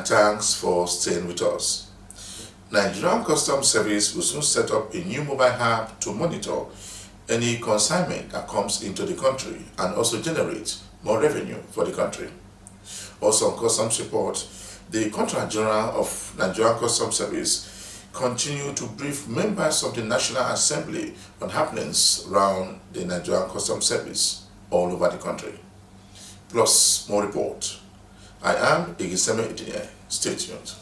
and thanks for staying with us. Nigerian Customs Service will soon set up a new mobile app to monitor any consignment that comes into the country and also generate more revenue for the country. Also on customs report, the Controller General of Nigerian Customs Service continue to brief members of the National Assembly on happenings around the Nigerian Customs Service all over the country. Plus more report. I am Igiseme Idine. Stay tuned.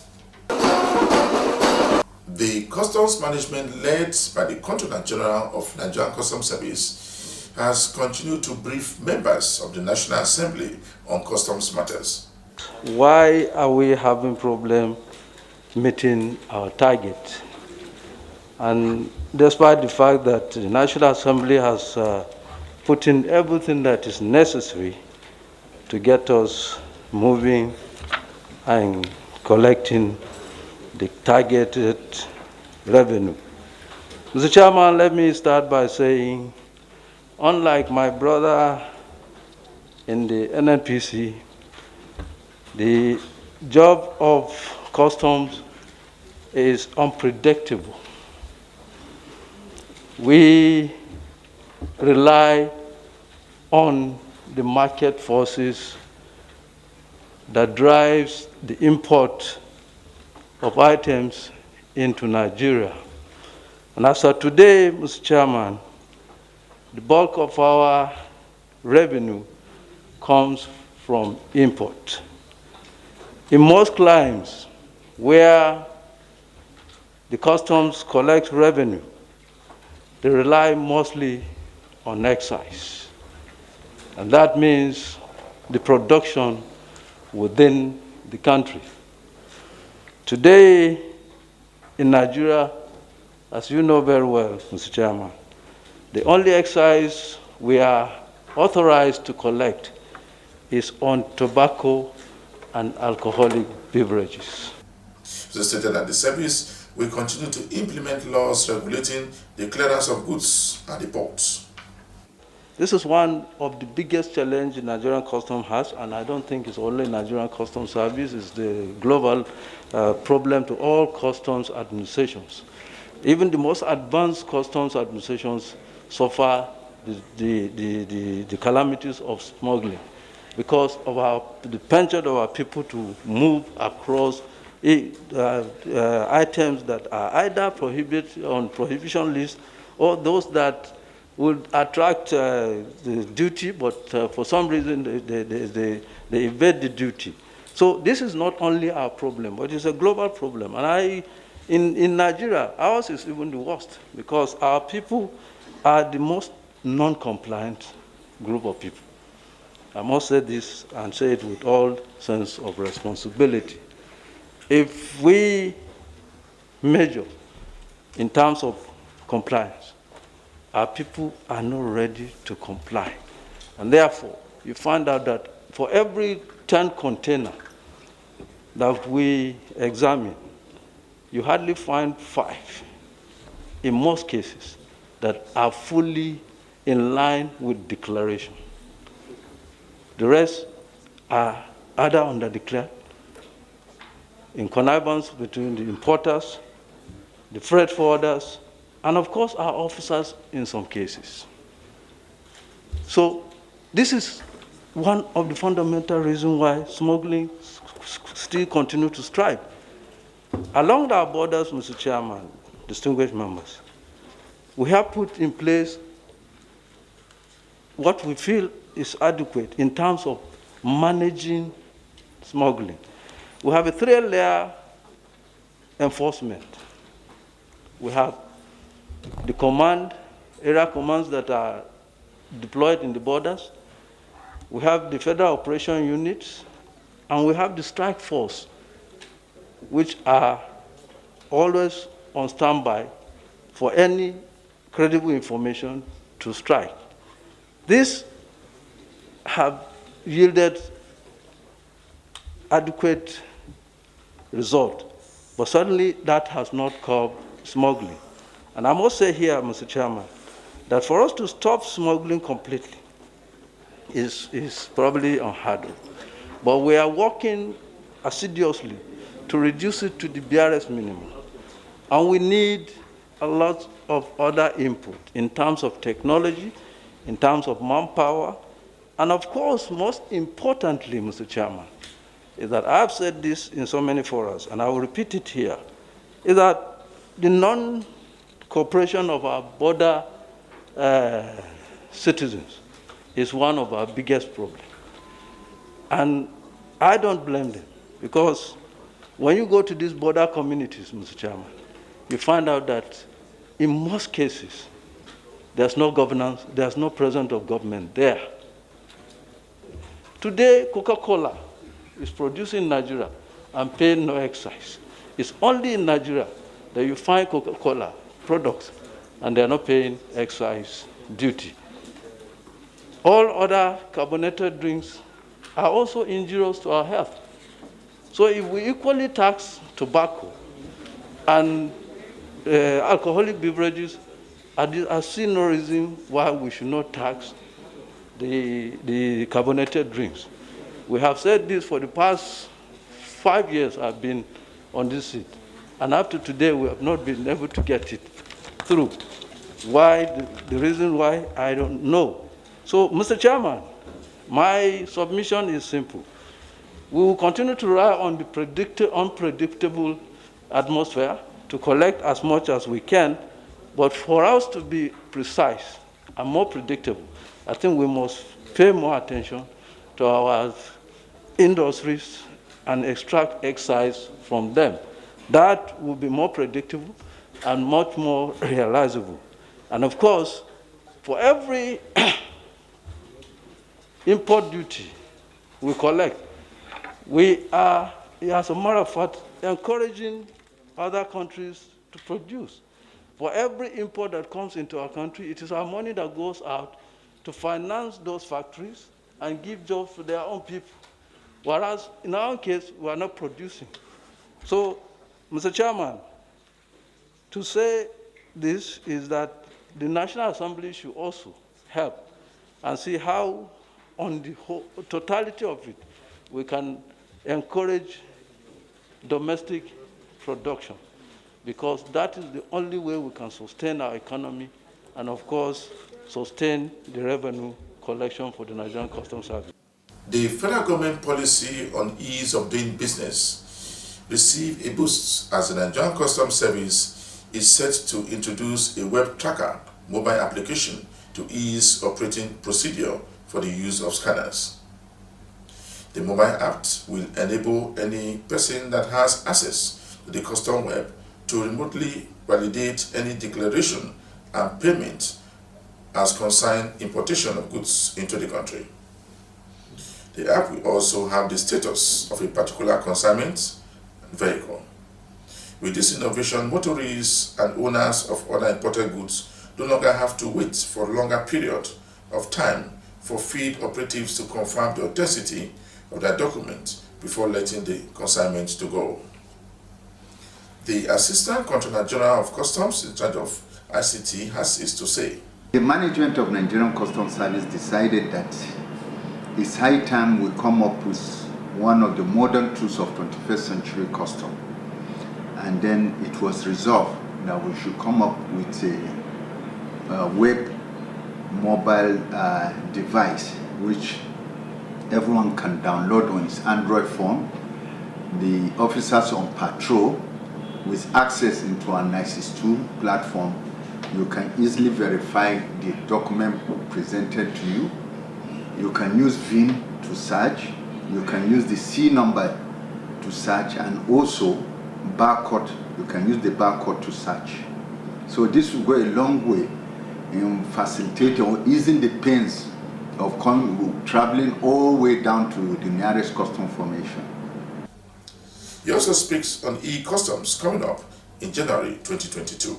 The Customs Management led by the Controller General of Nigerian Customs Service has continued to brief members of the National Assembly on customs matters. Why are we having problem meeting our target? And despite the fact that the National Assembly has put in everything that is necessary to get us moving and collecting the targeted revenue. Mr. Chairman, let me start by saying, unlike my brother in the NNPC, the job of customs is unpredictable. We rely on the market forces that drives the import of items into Nigeria. And as of today, Mr. Chairman, the bulk of our revenue comes from import. In most climes where the customs collect revenue, they rely mostly on excise. And that means the production within the country. Today in Nigeria, as you know very well, Mr. Chairman, the only excise we are authorized to collect is on tobacco and alcoholic beverages. It stated that the service will continue to implement laws regulating the clearance of goods at the ports. This is one of the biggest challenges Nigerian Customs has, and I don't think it's only Nigerian Customs Service, it's the global problem to all customs administrations. Even the most advanced customs administrations suffer the calamities of smuggling because of the penchant of our people to move across items that are either prohibited on prohibition list or those that would attract the duty, but for some reason they evade the duty. So this is not only our problem, but it's a global problem. And in Nigeria, ours is even the worst because our people are the most non-compliant group of people. I must say this and say it with all sense of responsibility. If we measure in terms of compliance, our people are not ready to comply. And therefore, you find out that for every 10 containers that we examine, you hardly find 5, in most cases, that are fully in line with declaration. The rest are either underdeclared, in connivance between the importers, the freight forwarders, and of course our officers in some cases. So this is one of the fundamental reasons why smuggling still continues to strive. Along our borders, Mr. Chairman, distinguished members, we have put in place what we feel is adequate in terms of managing smuggling. We have a 3-layer enforcement. We have the area commands that are deployed in the borders. We have the federal operation units, and we have the strike force, which are always on standby for any credible information to strike. These have yielded adequate result, but certainly that has not curbed smuggling. And I must say here, Mr. Chairman, that for us to stop smuggling completely is probably unheard of. But we are working assiduously to reduce it to the barest minimum. And we need a lot of other input in terms of technology, in terms of manpower, and of course, most importantly, Mr. Chairman, is that I've said this in so many forums, and I will repeat it here, is that the non-cooperation of our border citizens is one of our biggest problems. And I don't blame them, because when you go to these border communities, Mr. Chairman, you find out that in most cases, there's no governance, there's no presence of government there. Today, Coca-Cola is produced in Nigeria and paying no excise. It's only in Nigeria that you find Coca-Cola products and they're not paying excise duty. All other carbonated drinks are also injurious to our health. So if we equally tax tobacco and alcoholic beverages, I see no reason why we should not tax the carbonated drinks. We have said this for the past 5 years I've been on this seat. And up to today, we have not been able to get it through. Why? The reason why, I don't know. So, Mr. Chairman, my submission is simple. We will continue to rely on the unpredictable atmosphere to collect as much as we can, but for us to be precise and more predictable, I think we must pay more attention to our industries and extract excise from them. That will be more predictable and much more realizable. And of course, for every import duty we collect, we are, as a matter of fact, encouraging other countries to produce. For every import that comes into our country, it is our money that goes out to finance those factories and give jobs to their own people. Whereas in our case, we are not producing. So, Mr. Chairman, to say this is that the National Assembly should also help and see how, on the whole, totality of it, we can encourage domestic production, because that is the only way we can sustain our economy and, of course, sustain the revenue collection for the Nigerian Customs Service. The federal government policy on ease of doing business received a boost as the Nigerian Customs Service is set to introduce a web tracker mobile application to ease operating procedure for the use of scanners. The mobile app will enable any person that has access to the custom web to remotely validate any declaration and payment as concern importation of goods into the country. The app will also have the status of a particular consignment vehicle. With this innovation, motorists and owners of other imported goods no longer have to wait for a longer period of time for field operatives to confirm the authenticity of their document before letting the consignment to go. The Assistant Controller General of Customs in charge of ICT has this to say. The management of Nigerian Customs Service decided that it's high time we come up with one of the modern tools of 21st century custom. And then it was resolved that we should come up with a web mobile device which everyone can download on his Android phone. The officers on patrol with access into our NICIS2 platform, you can easily verify the document presented to you. You can use VIN to search. You can use the C number to search, and also barcode. You can use the barcode to search. So this will go a long way in facilitating or easing the pains of traveling all the way down to the nearest custom formation. He also speaks on e-customs coming up in January 2022.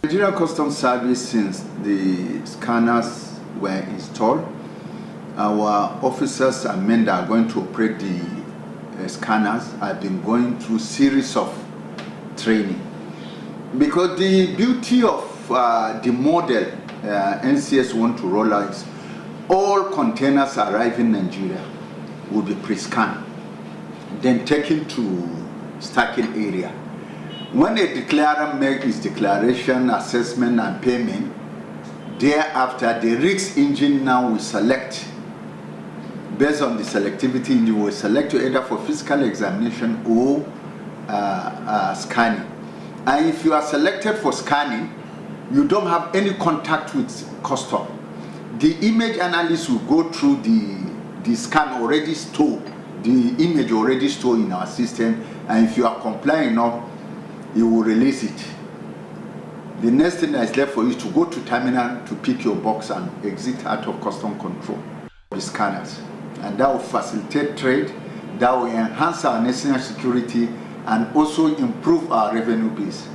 Nigerian Customs Service, since the scanners were installed, our officers and men that are going to operate the scanners have been going through series of training. Because the beauty of the model NCS want to roll out is all containers arriving in Nigeria will be pre-scanned, then taken to stacking area. When a declarer makes his declaration, assessment, and payment, thereafter the rigs engine now will select, based on the selectivity engine, will select you either for physical examination or scanning. And if you are selected for scanning, you don't have any contact with custom. The image analyst will go through the scan already stored, the image already stored in our system, and if you are compliant enough, he will release it. The next thing that is left for you is to go to terminal to pick your box and exit out of custom control, the scanners. And that will facilitate trade, that will enhance our national security, and also improve our revenue base.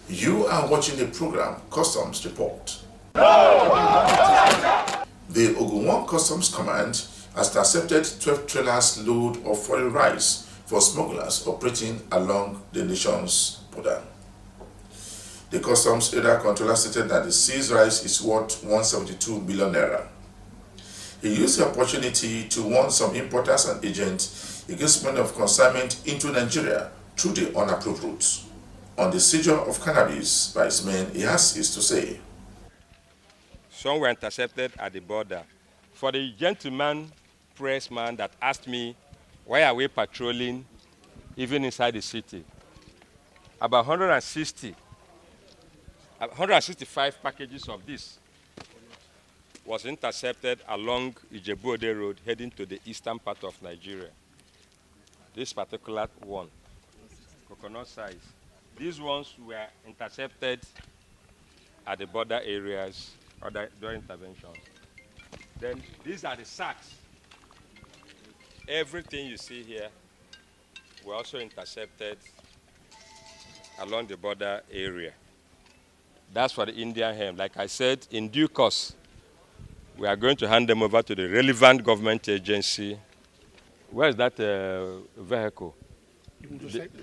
You are watching the program Customs Report. The Ogun 1 Customs Command has intercepted 12 trailers load of foreign rice for smugglers operating along the nation's border. The customs area controller stated that the seized rice is worth 172 million naira. He used the opportunity to warn some importers and agents against money of consignment into Nigeria through the unapproved routes. On the seizure of cannabis by his men, he has this to say. Some were intercepted at the border. For the gentleman pressman that asked me, why are we patrolling even inside the city? About 165 packages of this was intercepted along Ijebu-Ode Road heading to the eastern part of Nigeria. This particular one, coconut size. These ones were intercepted at the border areas during intervention. Then these are the sacks. Everything you see here were also intercepted along the border area. That's for the Indian hemp. Like I said, in due course, we are going to hand them over to the relevant government agency. Where is that vehicle?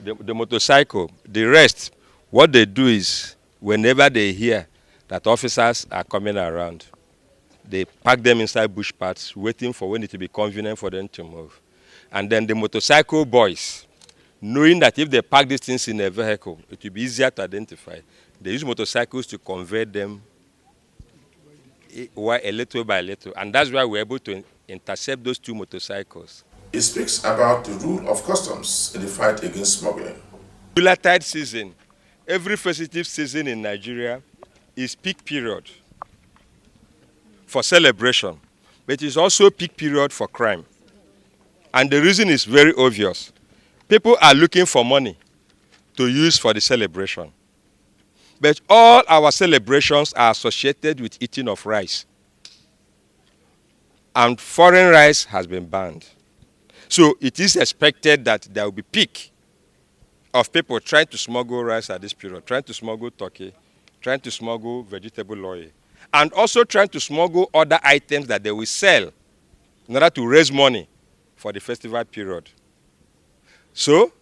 The motorcycle. The rest, what they do is, whenever they hear that officers are coming around, they park them inside bush paths, waiting for when it will be convenient for them to move. And then the motorcycle boys, knowing that if they park these things in a vehicle, it will be easier to identify. They use motorcycles to convey them a little by little. And that's why we're able to intercept those 2 motorcycles. He speaks about the rule of customs in the fight against smuggling. Tide season, every festive season in Nigeria is peak period for celebration, but it is also peak period for crime. And the reason is very obvious. People are looking for money to use for the celebration. But all our celebrations are associated with eating of rice. And foreign rice has been banned. So it is expected that there will be peak of people trying to smuggle rice at this period, trying to smuggle turkey, trying to smuggle vegetable oil, and also trying to smuggle other items that they will sell in order to raise money for the festival period. So,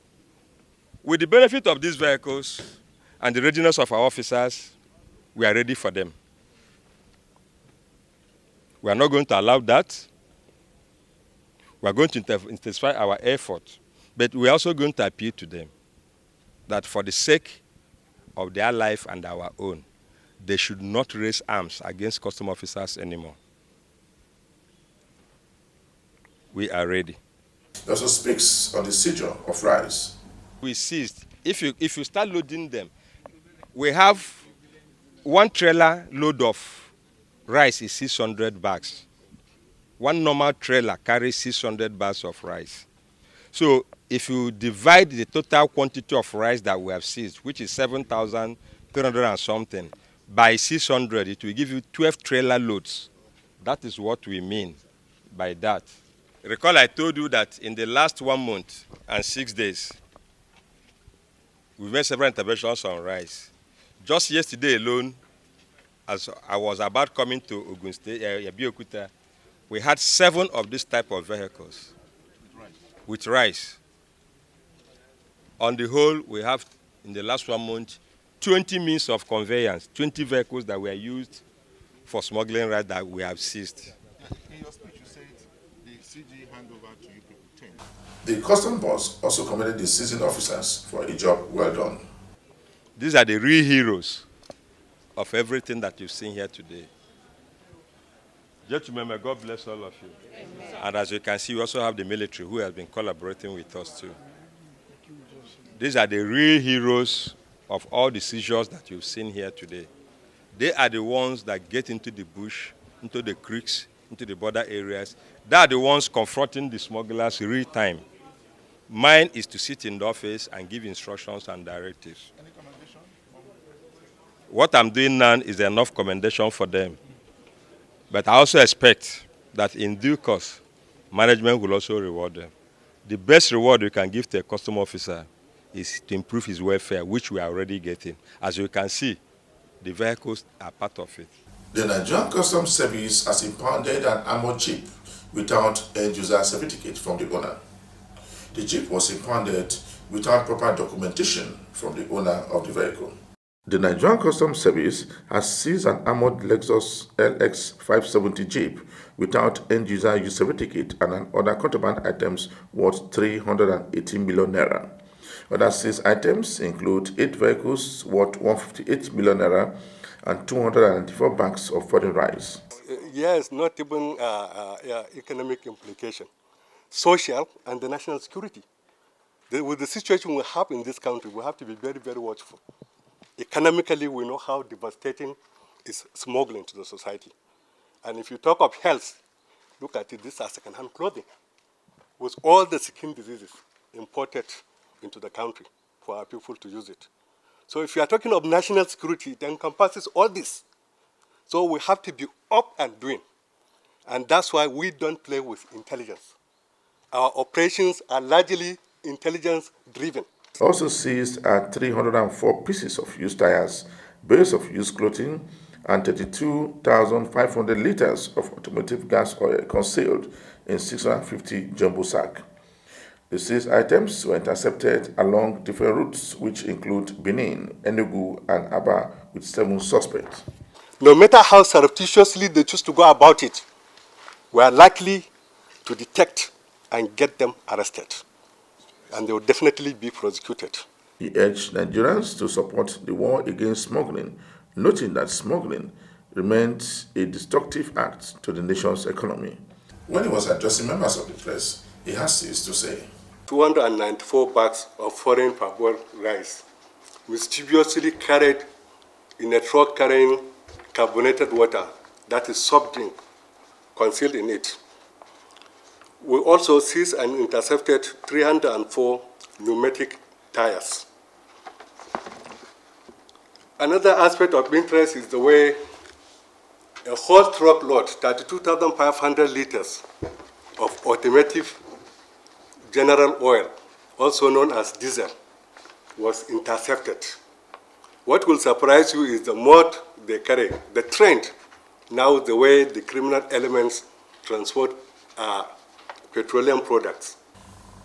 with the benefit of these vehicles and the readiness of our officers, we are ready for them. We are not going to allow that. We are going to intensify our effort, but we are also going to appeal to them that for the sake of their life and our own, they should not raise arms against custom officers anymore. We are ready. He also speaks on the seizure of rice. We seized. If you start loading them, we have 1 trailer load of rice is 600 bags. 1 normal trailer carries 600 bags of rice. So if you divide the total quantity of rice that we have seized, which is 7,300 and something, by 600, it will give you 12 trailer loads. That is what we mean by that. Recall I told you that in the last 1 month and 6 days, we made several interventions on rice. Just yesterday alone, as I was about coming to Ogun State, Abeokuta, we had 7 of this type of vehicles with rice. On the whole, we have, in the last 1 month, 20 means of conveyance, 20 vehicles that were used for smuggling rice that we have seized. In your speech, you said the CG hand over to you people 10? The custom boss also commended the seasoned officers for a job well done. These are the real heroes of everything that you've seen here today. Gentlemen, may God bless all of you. Amen. And as you can see, we also have the military who has been collaborating with us too. These are the real heroes of all the seizures that you've seen here today. They are the ones that get into the bush, into the creeks, into the border areas. They are the ones confronting the smugglers real time. Mine is to sit in the office and give instructions and directives. Any commendation? What I'm doing now is enough commendation for them. But I also expect that in due course, management will also reward them. The best reward you can give to a custom officer is to improve his welfare, which we are already getting. As you can see, the vehicles are part of it. The Nigerian Customs Service has impounded an armored jeep without end-user certificate from the owner. The jeep was impounded without proper documentation from the owner of the vehicle. The Nigerian Customs Service has seized an armored Lexus LX 570 Jeep without end-user use certificate and other contraband items worth 318 million naira. Other seized items include 8 vehicles worth 158 million naira and 294 bags of foreign rice. Yes, not even economic implication, social and the national security. With the situation we have in this country, we have to be very, very watchful. Economically, we know how devastating is smuggling to the society. And if you talk of health, look at it, these are second-hand clothing with all the skin diseases imported into the country for our people to use it. So if you are talking of national security, it encompasses all this. So we have to be up and doing. And that's why we don't play with intelligence. Our operations are largely intelligence-driven. Also seized are 304 pieces of used tires, bales of used clothing, and 32,500 liters of automotive gas oil concealed in 650 jumbo sack. The seized items were intercepted along different routes, which include Benin, Enugu, and Aba, with 7 suspects. No matter how surreptitiously they choose to go about it, we are likely to detect and get them arrested. And they will definitely be prosecuted. He urged Nigerians to support the war against smuggling, noting that smuggling remains a destructive act to the nation's economy. When he was addressing members of the press, he has this to say. 294 bags of foreign parboiled rice, mischievously carried in a truck carrying carbonated water, that is soft drink, concealed in it. We also seized and intercepted 304 pneumatic tires. Another aspect of interest is the way a whole truckload, 32,500 liters of automotive general oil, also known as diesel, was intercepted. What will surprise you is the mode they carry, the trend, now the way the criminal elements transport petroleum products.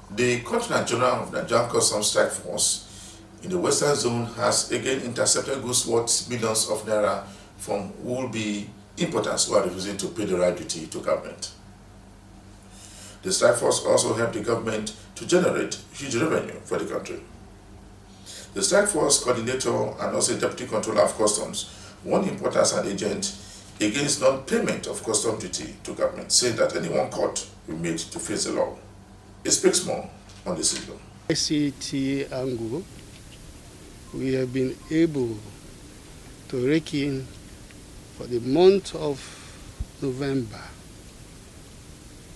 The Continental General of Nigerian Customs Strike Force in the Western Zone has again intercepted goods worth millions of naira from would-be importers who are refusing to pay the right duty to government. The strike force also helped the government to generate huge revenue for the country. The strike force coordinator and also deputy controller of customs warned importers and agents against non-payment of custom duty to government, saying that anyone caught will be made to face the law. It speaks more on this issue. ICT angle, we have been able to rake in for the month of November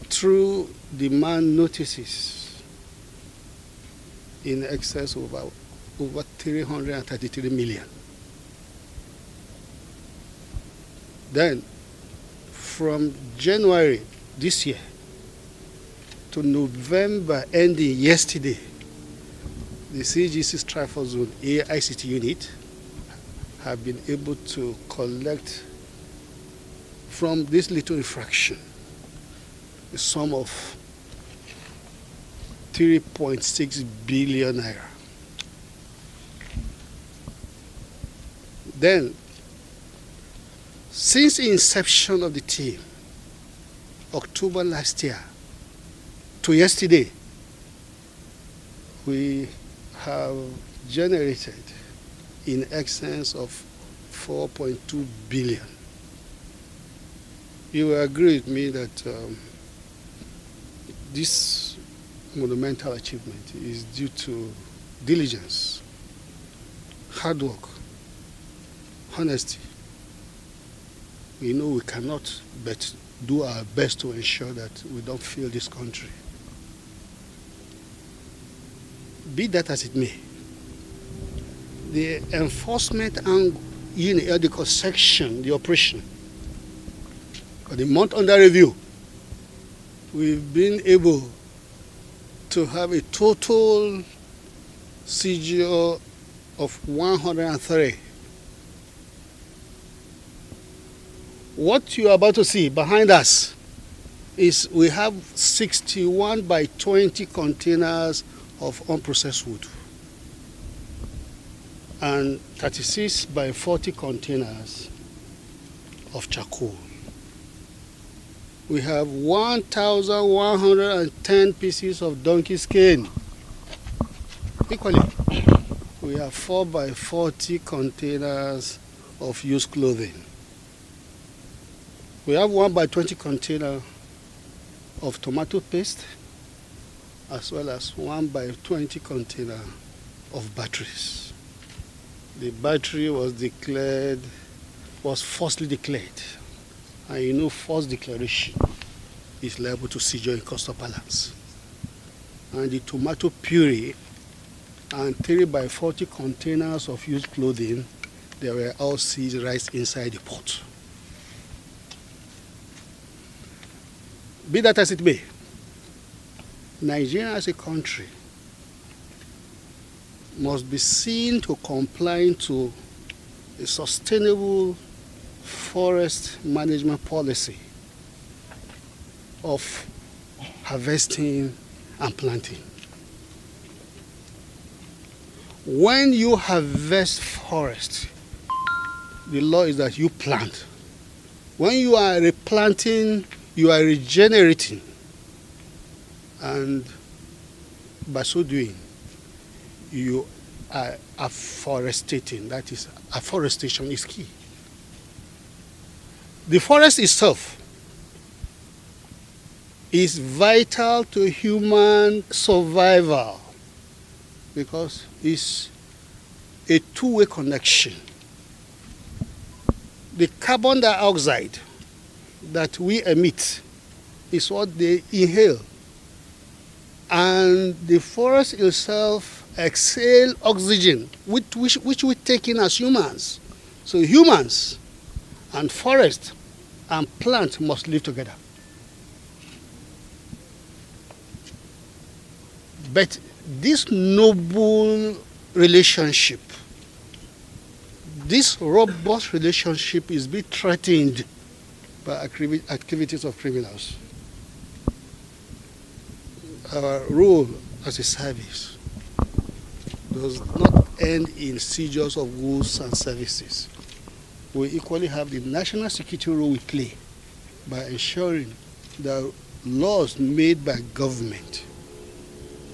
through demand notices in excess of over 333 million. Then, from January this year to November ending yesterday, the CGC Strike Force Zone A ICT unit have been able to collect from this little infraction a sum of 3.6 billion naira. Then, since the inception of the team, October last year, to yesterday, we have generated in excess of 4.2 billion. You will agree with me that this monumental achievement is due to diligence, hard work, honesty. We know we cannot but do our best to ensure that we don't fail this country. Be that as it may, the enforcement and the section, the operation, for the month under review, we've been able to have a total seizure of 103. What you are about to see behind us is we have 61 by 20 containers of unprocessed wood and 36 by 40 containers of charcoal. We have 1,110 pieces of donkey skin. Equally, we have 4 by 40 containers of used clothing. We have 1 by 20 container of tomato paste, as well as 1 by 20 container of batteries. The battery was falsely declared. And you know, false declaration is liable to seizure in cost of balance. And the tomato puree and 3 by 40 containers of used clothing, they were all seized right inside the port. Be that as it may, Nigeria as a country must be seen to comply to a sustainable forest management policy of harvesting and planting. When you harvest forest, the law is that you plant. When you are replanting, you are regenerating, and by so doing, you are afforestating. That is, afforestation is key. The forest itself is vital to human survival because it's a two-way connection. The carbon dioxide that we emit is what they inhale, and the forest itself exhale oxygen, which we take in as humans. So humans and forest and plant must live together. But this noble relationship, this robust relationship is being threatened by activities of criminals. Our role as a service does not end in seizures of goods and services. We equally have the national security role we play by ensuring that laws made by government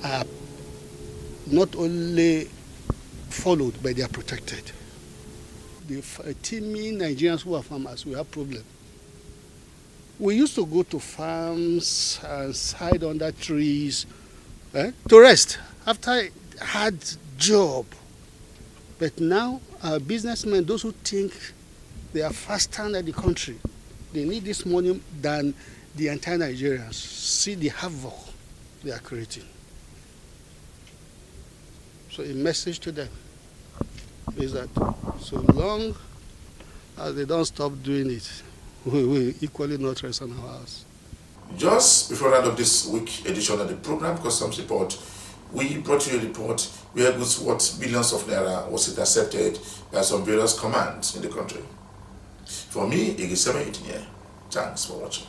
are not only followed, but they are protected. The teeming Nigerians who are farmers, we have problems. We used to go to farms and hide under trees to rest after a hard job. But now our businessmen, those who think they are faster than the country, they need this money than the entire Nigerians. See the havoc they are creating. So a message to them is that so long as they don't stop doing it, we will equally not rest on our house. Just before the end of this week edition of the program Customs Report, we brought you a report where goods worth billions of naira was intercepted by some various commands in the country. For me, Igiseme Itinye, thanks for watching.